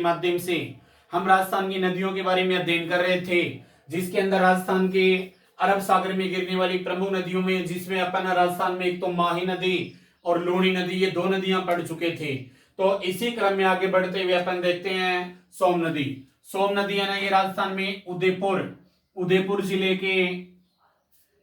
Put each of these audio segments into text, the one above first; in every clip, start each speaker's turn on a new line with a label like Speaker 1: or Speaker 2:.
Speaker 1: माध्यम से हम राजस्थान की नदियों के बारे में अध्ययन कर रहे थे, जिसके अंदर राजस्थान के अरब सागर में गिरने वाली प्रमुख नदियों में, जिसमें अपन राजस्थान में एक तो माही नदी और लूणी नदी, ये दो नदियां पढ़ चुके थे। तो इसी क्रम में आगे बढ़ते हुए अपन देखते हैं सोम नदी। सोम नदी है ना, ये राजस्थान में उदयपुर जिले के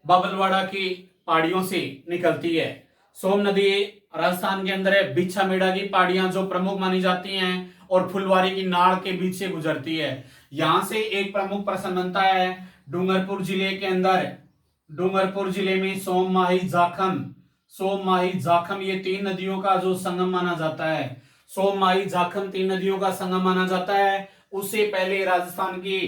Speaker 1: बाबलवाड़ा की पहाड़ियों से निकलती है। सोम नदी राजस्थान के अंदर है बिछामेड़ा की पहाड़ियां जो प्रमुख मानी जाती हैं और फुलवारी की नाड़ के बीच से गुजरती है। यहां से एक प्रमुख प्रश्न बनता है, डूंगरपुर जिले के अंदर, डूंगरपुर जिले में सोम माही जाखम ये तीन नदियों का जो संगम माना जाता है। सोम माही जाखम तीन नदियों का संगम माना जाता है। उससे पहले राजस्थान की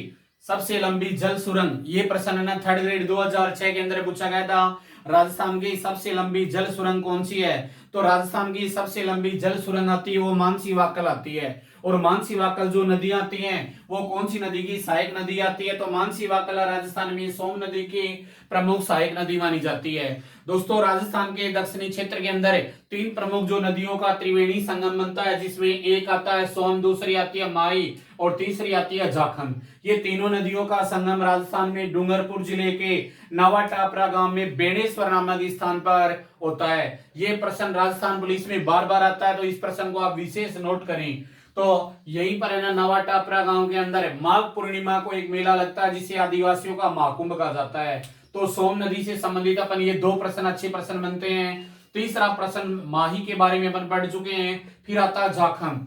Speaker 1: सबसे लंबी जल सुरंग, ये प्रश्न ना 3rd ग्रेड 2006 के अंदर पूछा गया था। राजस्थान की सबसे लंबी जल सुरंग कौन सी है? तो राजस्थान की सबसे लंबी जल सुरंग आती है वो मानसी वाकल आती है। और मानसी वाकल जो नदियां आती हैं वो कौन सी नदी की सहायक नदी आती है? तो मानसी वाकल राजस्थान में सोम नदी की प्रमुख सहायक नदी मानी जाती है। दोस्तों, राजस्थान के दक्षिणी क्षेत्र के अंदर तीन प्रमुख जो नदियों का त्रिवेणी संगम बनता है, जिसमें एक आता है सोम, दूसरी आती है माही और तीसरी आती है जाखम। ये तीनों नदियों का संगम राजस्थान में डूंगरपुर जिले के नवा टापरा गांव में बेणेश्वर नामक स्थान पर होता है। ये प्रश्न राजस्थान पुलिस में बार बार आता है, तो इस प्रश्न को आप विशेष नोट करें। तो यहीं पर है ना, नवा टापरा गांव के अंदर माघ पूर्णिमा को एक मेला लगता है जिसे आदिवासियों का महाकुंभ कहा जाता है। तो सोम नदी से संबंधित अपन ये दो प्रश्न अच्छे प्रश्न बनते हैं। तीसरा प्रश्न माही के बारे में अपन पढ़ चुके हैं। फिर आता है जाखम।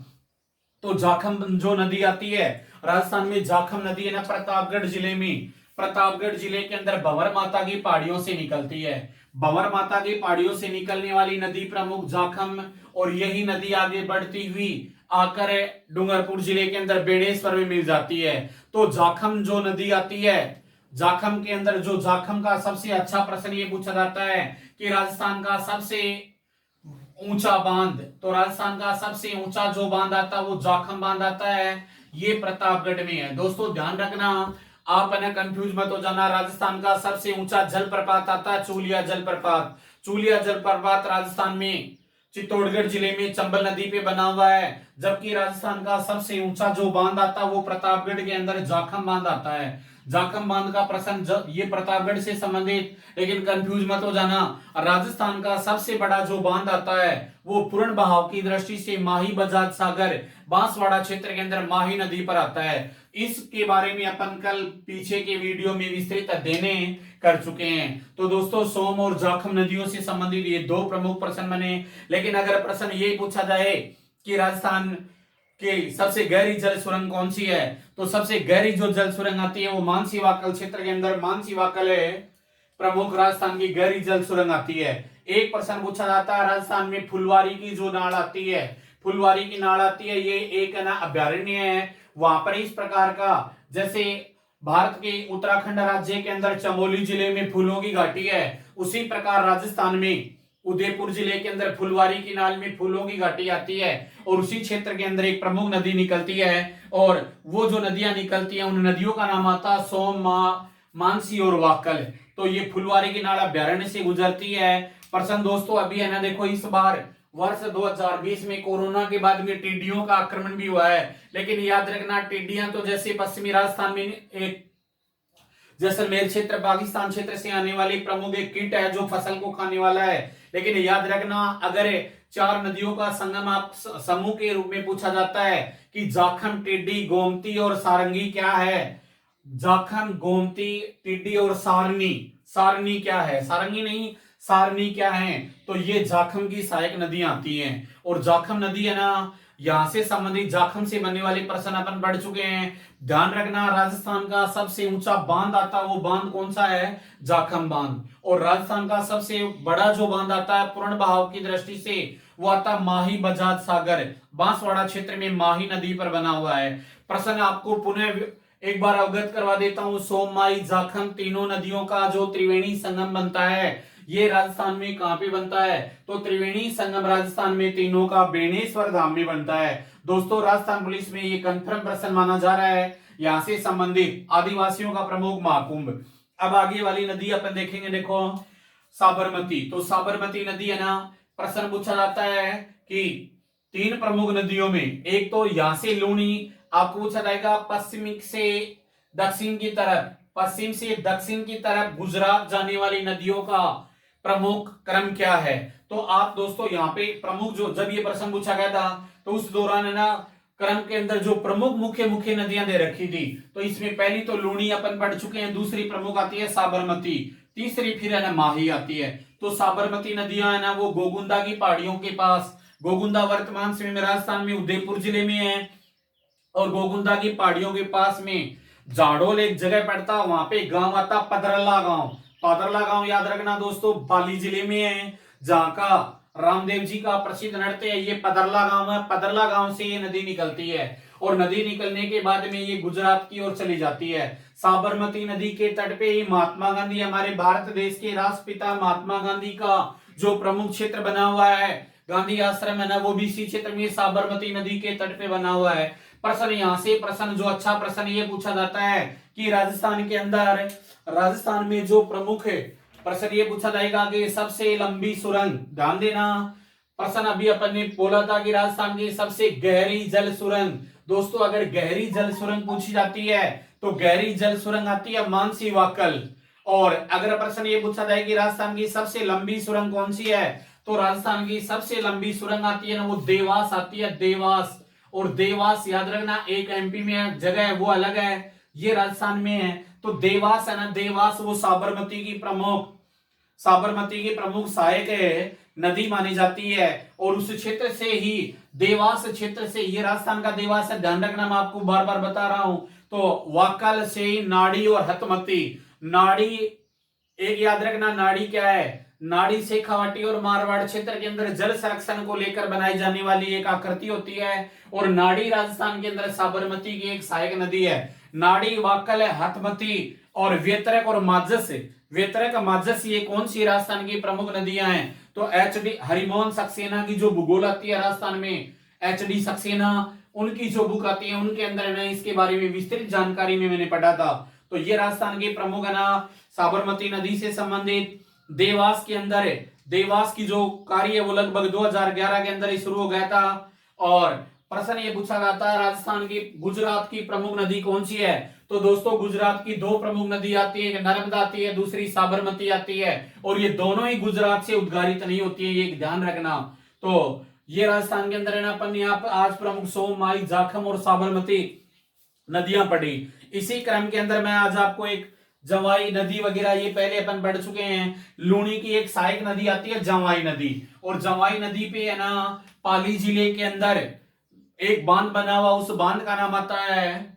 Speaker 1: तो जाखम जो नदी आती है राजस्थान में, जाखम नदी है ना प्रतापगढ़ जिले के अंदर भंवर माता की पहाड़ियों से निकलती है। भंवर माता की पहाड़ियों से निकलने वाली नदी प्रमुख जाखम, और यही नदी आगे बढ़ती हुई आकर डूंगरपुर जिले के अंदर बेणेश्वर में मिल जाती है। तो जाखम जो नदी आती है, जाखम के अंदर जो जाखम का सबसे अच्छा प्रश्न ये पूछा जाता है कि राजस्थान का सबसे ऊंचा बांध, तो राजस्थान का सबसे ऊंचा जो बांध आता है वो जाखम बांध आता है। ये प्रतापगढ़ में है। दोस्तों ध्यान रखना, आप है कंफ्यूज मत हो जाना। राजस्थान का सबसे ऊंचा जलप्रपात आता है चूलिया जलप्रपात। चूलिया जलप्रपात राजस्थान में चित्तौड़गढ़ जिले में चंबल नदी पे बना हुआ है। जबकि राजस्थान का सबसे ऊंचा जो बांध आता है वो प्रतापगढ़ के अंदर जाखम बांध आता है। जाखम बांध का प्रश्न ये प्रतापगढ़ से संबंधित, लेकिन कंफ्यूज मत हो जाना। राजस्थान का सबसे बड़ा जो बांध आता है वो पूर्ण बहाव की दृष्टि से माही बजाज सागर बांसवाड़ा क्षेत्र के अंदर माही नदी पर आता है। इसके बारे में अपन कल पीछे के वीडियो में विस्तृत अध्ययन कर चुके हैं। तो दोस्तों, सोम और जाखम नदियों से संबंधित ये दो प्रमुख प्रश्न बने। लेकिन अगर प्रश्न ये पूछा जाए कि राजस्थान की सबसे गहरी जल सुरंग कौन सी है, तो सबसे गहरी जो जल सुरंग आती है वो मानसी वाकल क्षेत्र के अंदर मानसी वाकल है प्रमुख राजस्थान की गहरी जल सुरंग आती है। एक प्रश्न पूछा जाता है, राजस्थान में फुलवारी की जो नाड़ आती है, फुलवारी की नाड़ आती है, ये एक है ना अभ्यारण्य है। वहां पर इस प्रकार का, जैसे भारत के उत्तराखंड राज्य के अंदर चमोली जिले में फूलों की घाटी है, उसी प्रकार राजस्थान में उदयपुर जिले के अंदर फुलवारी की नाल में फूलों की घाटी आती है। और उसी क्षेत्र के अंदर एक प्रमुख नदी निकलती है, और वो जो नदियां निकलती हैं उन नदियों का नाम आता है सोम, मानसी और वाकल। तो ये फुलवारी की नाल अभ्यारण्य से गुजरती है। प्रश्न दोस्तों अभी है ना, देखो इस बार वर्ष 2020 में कोरोना के बाद में टिड्डियों का आक्रमण भी हुआ है। लेकिन याद रखना, टिड्डियां तो जैसे पश्चिमी राजस्थान में एक जैसलमेर क्षेत्र, पाकिस्तान क्षेत्र से आने वाली प्रमुख एक कीट है जो फसल को खाने वाला है। लेकिन याद रखना, अगर चार नदियों का संगम आप समूह के रूप में पूछा जाता है कि जाखम, टिड्डी, गोमती और सारंगी क्या है, जाखम, गोमती, टिड्डी और सारनी, सारनी क्या है, सारंगी नहीं, सारनी क्या है, तो ये जाखम की सहायक नदियां आती हैं। और जाखम नदी है ना, यहां से संबंधित जाखम से बनने वाले प्रश्न अपन पढ़ चुके हैं। ध्यान रखना, राजस्थान का सबसे ऊंचा बांध आता है वो बांध कौन सा है? जाखम बांध। और राजस्थान का सबसे बड़ा जो बांध आता है पूर्ण बहाव की दृष्टि से वो आता माही बजाज सागर बांसवाड़ा क्षेत्र में माही नदी पर बना हुआ है। प्रश्न आपको पुनः एक बार अवगत करवा देता हूं। सोम, माही, जाखम तीनों नदियों का जो त्रिवेणी संगम बनता है ये राजस्थान में कहां पे बनता है? तो त्रिवेणी संगम राजस्थान में तीनों का बेणेश्वर धाम में बनता है। दोस्तों, राजस्थान पुलिस में ये कंफर्म प्रश्न माना जा रहा है, यहां से संबंधित आदिवासियों का प्रमुख महाकुंभ। अब आगे वाली नदी अपन देखेंगे, देखो साबरमती। तो साबरमती नदी है ना, प्रश्न पूछा जाता है कि तीन प्रमुख नदियों में, एक तो यहां से लूनी, आपको पूछा जाएगा पश्चिम से दक्षिण की तरफ, पश्चिम से दक्षिण की तरफ गुजरात जाने वाली नदियों का प्रमुख क्रम क्या है। तो आप दोस्तों यहाँ पे प्रमुख, जो जब ये प्रश्न पूछा गया था तो उस दौरान है ना क्रम के अंदर जो प्रमुख मुख्य मुख्य नदियां दे रखी थी, तो इसमें पहली तो लूनी अपन पढ़ चुके हैं, दूसरी प्रमुख आती है साबरमती, तीसरी फिर है ना माही आती है। तो साबरमती नदियां है ना वो गोगुंदा की पहाड़ियों के पास, गोगुंदा वर्तमान समय में राजस्थान में उदयपुर जिले में है, और गोगुंदा की पहाड़ियों के पास में जाडोल एक जगह पड़ता, वहां पे गांव आता पदरला गांव। पदरला गांव याद रखना दोस्तों पाली जिले में है, जहां का रामदेव जी का प्रसिद्ध नृत्य है ये पदरला गांव है। पदरला गांव से ये नदी निकलती है, और नदी निकलने के बाद में ये गुजरात की ओर चली जाती है। साबरमती नदी के तट पे ही महात्मा गांधी, हमारे भारत देश के राष्ट्रपिता महात्मा गांधी का जो प्रमुख क्षेत्र बना हुआ है, गांधी आश्रम है ना, वो भी इसी क्षेत्र में साबरमती नदी के तट पे बना हुआ है। प्रश्न यहाँ से प्रश्न जो अच्छा प्रश्न ये पूछा जाता है कि राजस्थान के अंदर, राजस्थान में जो प्रमुख है, प्रश्न ये पूछा जाएगा कि सबसे लंबी सुरंग, ध्यान देना, प्रश्न अभी अपन ने बोला था कि राजस्थान की सबसे गहरी जल सुरंग। दोस्तों अगर गहरी जल सुरंग पूछी जाती है तो गहरी जल सुरंग आती है मानसी वाकल। और अगर प्रश्न ये पूछा जाए कि राजस्थान की सबसे लंबी सुरंग कौन सी है, तो राजस्थान की सबसे लंबी सुरंग आती है ना वो देवास आती है, देवास। और देवास याद रखना एक एमपी में जगह है वो अलग है, ये राजस्थान में है। तो देवास है ना, देवास वो साबरमती की प्रमुख, साबरमती की प्रमुख सहायक नदी मानी जाती है। और उस क्षेत्र से ही, देवास क्षेत्र से, ये राजस्थान का देवास है, ध्यान रखना मैं आपको बार बार बता रहा हूं। तो वाकल से नाड़ी और हतमती, नाड़ी एक याद रखना, नाड़ी क्या है, नाड़ी शेखावाटी और मारवाड़ क्षेत्र के अंदर जल संरक्षण को लेकर बनाई जाने वाली एक आकृति होती है। और नाड़ी राजस्थान के अंदर साबरमती की एक सहायक नदी है। नाड़ी, वाकल, हथमती और वेतरक और माजस, वेतरक माजस ये कौन सी राजस्थान की प्रमुख नदियां हैं। तो एच.डी. हरिमोहन सक्सेना की जो भूगोल आती है राजस्थान में, एच.डी. सक्सेना, उनकी जो बुक आती है उनके अंदर ना इसके बारे में विस्तृत जानकारी में मैंने पढ़ा था। तो ये राजस्थान के प्रमुख है ना साबरमती नदी से संबंधित। देवास के अंदर है, देवास की जो कार्य है वो लगभग 2011 के अंदर ही शुरू हो गया था। और प्रश्न ये पूछा जाता है राजस्थान की, गुजरात की प्रमुख नदी कौन सी है। तो दोस्तों गुजरात की दो प्रमुख नदी आती है, एक नर्मदा आती है, दूसरी साबरमती आती है। और ये दोनों ही गुजरात से उद्गारित नहीं होती है, ये ध्यान रखना। तो ये राजस्थान के अंदर है ना अपन यहाँ पर आज प्रमुख सोम, माई, जाखम और साबरमती नदियां पड़ी। इसी क्रम के अंदर मैं आज आपको एक जवाई नदी वगैरह ये पहले अपन पढ़ चुके हैं। लूनी की एक सहायक नदी आती है जवाई नदी, और जवाई नदी पे है ना पाली जिले के अंदर एक बांध बना हुआ, उस बांध का नाम आता है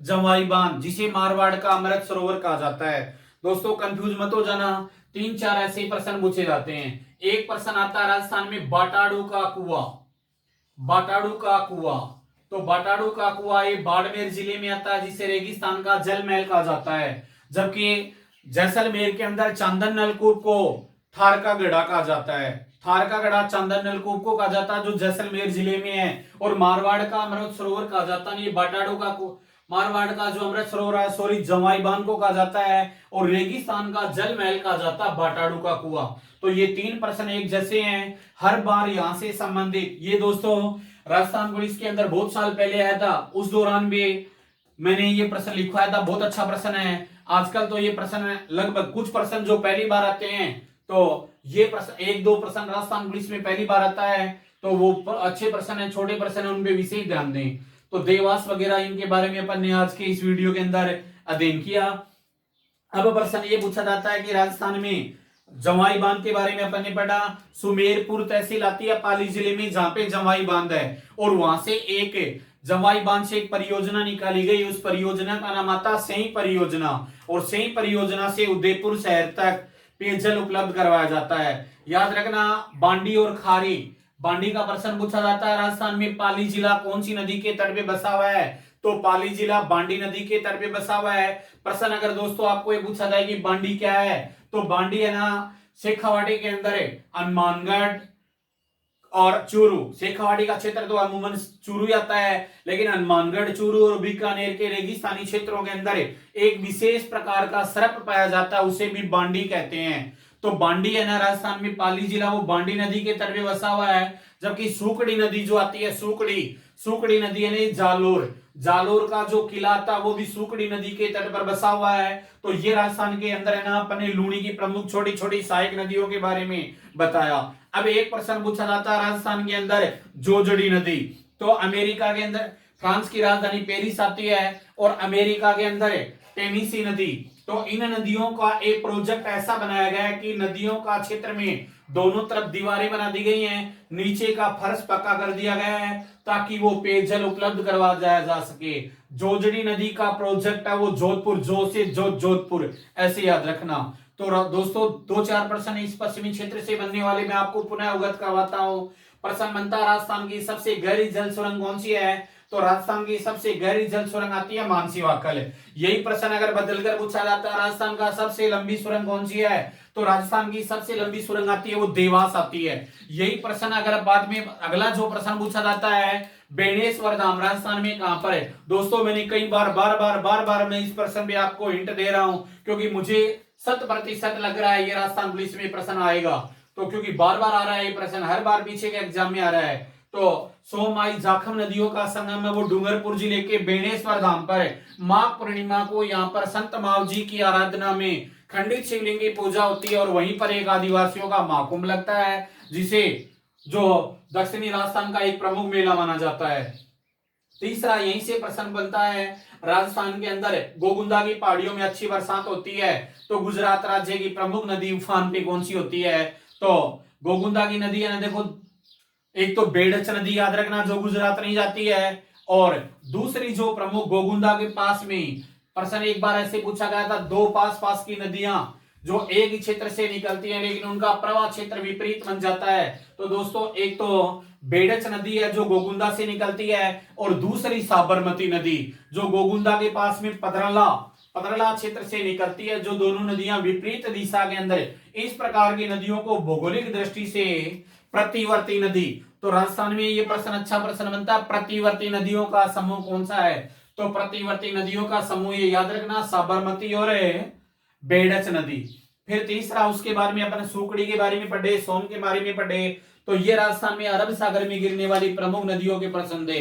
Speaker 1: जवाई बांध, जिसे मारवाड़ का अमृत सरोवर कहा जाता है। दोस्तों कंफ्यूज मत हो जाना, 3-4 ऐसे प्रश्न पूछे जाते हैं। एक प्रश्न आता है राजस्थान में बाटाड़ू का कुआं, बाटाड़ू का कुआं। तो बाटाड़ू का कुआं ये बाड़मेर जिले में आता है, जिसे रेगिस्तान का जल महल कहा जाता है। जबकि जैसलमेर के अंदर चांदन नलकूप को थार का गढ़ा कहा जाता है, थार का गढ़ा चांदन नलकूप को कहा जाता है जो जैसलमेर जिले में है। और मारवाड़ का अमृत सरोवर कहा जाता है, ये बाटाड़ू का मारवाड़ का जो अमृत सरोवर है सॉरी जवाई बांध को कहा जाता है, और रेगिस्तान का जल महल कहा जाता है बाटाड़ू का कुआं। तो ये तीन प्रश्न एक जैसे हैं, हर बार यहां से संबंधित। ये दोस्तों राजस्थान पुलिस के अंदर बहुत साल पहले आया था, उस दौरान भी मैंने ये प्रश्न लिखवाया था, बहुत अच्छा प्रश्न है। आजकल तो ये प्रश्न लगभग कुछ प्रश्न जो पहली बार आते हैं, तो ये प्रश्न 1-2 प्रश्न राजस्थान पुलिस में पहली बार आता है, तो वो अच्छे प्रश्न है, छोटे प्रश्न है, उनपे विशेष ध्यान दें। तो देवास वगैरह इनके बारे में अपन ने आज के इस वीडियो के अंदर अध्ययन किया। अब प्रश्न ये पूछा जाता है कि राजस्थान में जवाई बांध के बारे में अपन ने पढ़ा। सुमेरपुर तहसील आती है पाली जिले में, जहां पे जवाई बांध है, और वहां से एक जवाई बांध से एक परियोजना निकाली गई, उस परियोजना का नाम आता सेई परियोजना। और सेई परियोजना से उदयपुर शहर तक पेयजल उपलब्ध करवाया जाता है। याद रखना बांडी और खारी, बांडी का प्रश्न पूछा जाता है राजस्थान में पाली जिला कौन सी नदी के तट पे बसा हुआ है, तो पाली जिला बांडी नदी के तट पे बसा हुआ है। प्रश्न अगर दोस्तों आपको ये पूछा जाए कि बांडी क्या है, तो बांडी है ना शेखावाटी के अंदर है, हनुमानगढ़ और चूरू, शेखावाटी का क्षेत्र तो अमूमन चूरू आता है, लेकिन हनुमानगढ़, चूरू और बीकानेर के रेगिस्तानी क्षेत्रों के अंदर एक विशेष प्रकार का सर्प पाया जाता है, उसे भी बांडी कहते हैं। तो बांडी है ना राजस्थान में, पाली जिला वो बांडी नदी के तट पे बसा हुआ है। जबकि सुकड़ी नदी जो आती है, सुकड़ी नदी यानी जालोर का जो किला था वो भी सुकड़ी नदी के तट पर बसा हुआ है। तो ये राजस्थान के अंदर है ना अपने लूणी की प्रमुख छोटी छोटी सहायक नदियों के बारे में बताया। अब एक प्रश्न पूछा जाता है राजस्थान के अंदर जोजड़ी नदी, तो अमेरिका के अंदर फ्रांस की राजधानी पेरिस आती है और अमेरिका के अंदर है टेनीसी नदी। तो इन नदियों का एक प्रोजेक्ट ऐसा बनाया गया है कि नदियों का क्षेत्र में दोनों तरफ दीवारें बना दी गई हैं, नीचे का फर्श पक्का कर दिया गया है ताकि वो पेयजल उपलब्ध करवा जाया जा सके। जोजड़ी नदी का प्रोजेक्ट है वो जोधपुर, जोधपुर, ऐसे याद रखना। तो दोस्तों 2-4 प्रश्न इस पश्चिमी क्षेत्र से बनने वाले मैं आपको पुनः अवगत करवाता हूं। प्रश्न बनता है राजस्थान की सबसे गहरी जल सुरंग कौन सी है, तो राजस्थान की सबसे गहरी जल सुरंग आती है मानसी वाकल। यही प्रश्न अगर बदलकर पूछा जाता है राजस्थान का सबसे लंबी सुरंग कौन सी है, तो राजस्थान की सबसे लंबी सुरंग आती है वो देवास आती है। यही प्रश्न अगर बाद में अगला जो प्रश्न पूछा जाता है बेणेश्वर धाम राजस्थान में कहां पर है, दोस्तों मैंने कई बार मैं इस प्रश्न पे आपको हिंट दे रहा हूं क्योंकि मुझे 100% लग रहा है ये राजस्थान पुलिस में प्रश्न आएगा। तो क्योंकि बार बार आ रहा है ये प्रश्न, हर बार पीछे के एग्जाम में आ रहा है। तो सोमाई जाखम नदियों का संगम है वो डूंगरपुर जिले के बेणेश्वर धाम पर है। माघ पूर्णिमा को यहाँ पर संत मावजी की आराधना में खंडित शिवलिंग की पूजा होती है और वहीं पर एक आदिवासियों का महाकुंभ लगता है जिसे जो दक्षिणी राजस्थान का एक प्रमुख मेला माना जाता है। तीसरा यहीं से प्रश्न बनता है राजस्थान के अंदर गोगुंदा की पहाड़ियों में अच्छी बरसात होती है, तो गुजरात राज्य की प्रमुख नदी उफान पे कौन सी होती है, तो गोगुंदा की नदी है ना, देखो एक तो बेड़च नदी याद रखना जो गुजरात नहीं जाती है, और दूसरी जो प्रमुख गोगुंदा के पास में प्रश्न एक बार ऐसे पूछा गया था, दो पास की नदियां जो एक ही क्षेत्र से निकलती हैं लेकिन उनका प्रवाह क्षेत्र विपरीत बन जाता है। तो दोस्तों एक तो बेड़च नदी है जो गोगुंदा से निकलती है और दूसरी साबरमती नदी जो गोगुंदा के पास में पदरला क्षेत्र से निकलती है, जो दोनों नदियां विपरीत दिशा के अंदर। इस प्रकार की नदियों को भौगोलिक दृष्टि से प्रतिवर्ती नदी, तो राजस्थान में ये प्रश्न अच्छा प्रश्न बनता है, प्रतिवर्ती नदियों का समूह कौन सा है, तो प्रतिवर्ती नदियों का समूह ये याद रखना साबरमती और बेड़च नदी। फिर तीसरा उसके बारे में अपन सुकड़ी के बारे में पढ़े, सोन के बारे में पढ़े। तो ये राजस्थान में अरब सागर में गिरने वाली प्रमुख नदियों के प्रश्न दे।